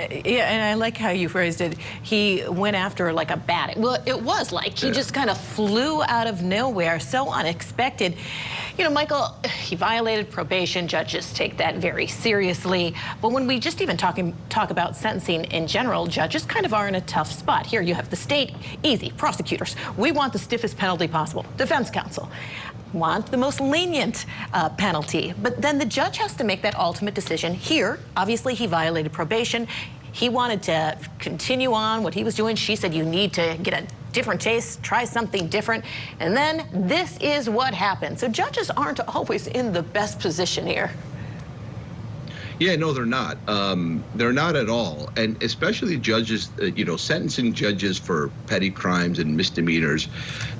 Yeah, and I like how you phrased it. He went after like a bat. Well, it was like he just kind of flew out of nowhere, so unexpected. You know, Michael, he violated probation. Judges take that very seriously. But when we just even talk about sentencing in general, judges kind of are in a tough spot. Here you have the state, easy. Prosecutors, we want the stiffest penalty possible. Defense counsel want the most lenient penalty. But then the judge has to make that ultimate decision. Here, obviously, he violated probation. He wanted to continue on what he was doing. She said, you need to get a different taste, try something different. And then this is what happened. So judges aren't always in the best position here. Yeah, no, they're not. They're not at all. And especially judges, you know, sentencing judges for petty crimes and misdemeanors.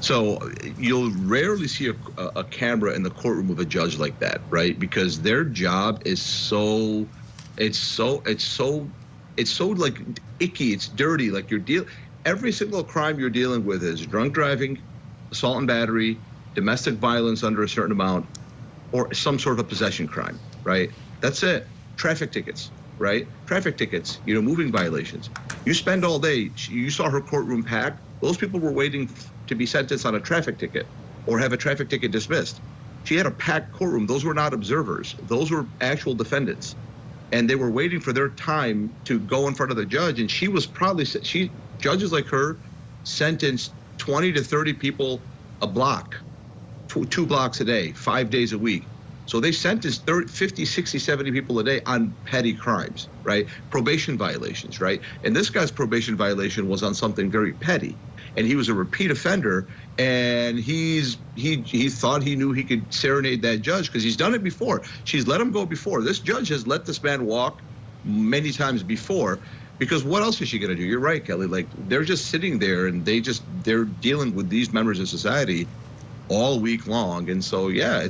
So you'll rarely see a camera in the courtroom of a judge like that, right? Because their job is it's so like icky, it's dirty. Like every single crime you're dealing with is drunk driving, assault and battery, domestic violence under a certain amount, or some sort of possession crime, right? That's it. Traffic tickets, right? Traffic tickets, you know, moving violations. You spend all day, you saw her courtroom packed. Those people were waiting to be sentenced on a traffic ticket or have a traffic ticket dismissed. She had a packed courtroom. Those were not observers. Those were actual defendants. And they were waiting for their time to go in front of the judge. And she was probably, judges like her sentenced 20 to 30 people a block, 2 blocks a day, 5 days a week. So they sentenced 50, 60, 70 people a day on petty crimes, right? Probation violations, right? And this guy's probation violation was on something very petty. And he was a repeat offender, and he thought he knew he could serenade that judge because he's done it before. She's let him go before. This judge has let this man walk many times before, because what else is she going to do? You're right, Kelly. Like, they're just sitting there, and they're dealing with these members of society all week long. And so, yeah,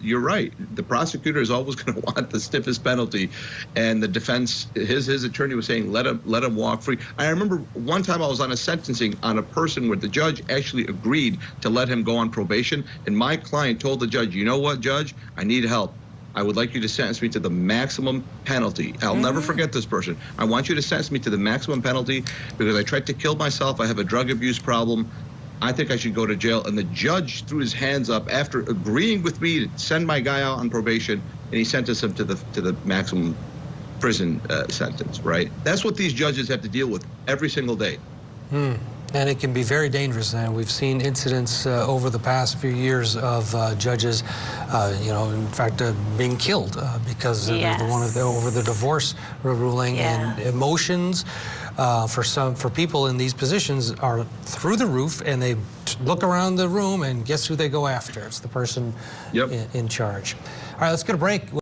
you're right. The prosecutor is always going to want the stiffest penalty, and the defense, his attorney was saying, let him walk free. I remember one time I was on a sentencing on a person where the judge actually agreed to let him go on probation, and my client told the judge, you know what, judge, I need help. I would like you to sentence me to the maximum penalty. I'll never forget this person. I want you to sentence me to the maximum penalty because I tried to kill myself. I have a drug abuse problem. I think I should go to jail. And the judge threw his hands up after agreeing with me to send my guy out on probation, and he sentenced him to the maximum prison sentence, right? That's what these judges have to deal with every single day. And it can be very dangerous. And we've seen incidents over the past few years of judges, you know, in fact, being killed because over the divorce ruling. And emotions for people in these positions are through the roof, and they look around the room, and guess who they go after? It's the person in charge. All right, let's get a break.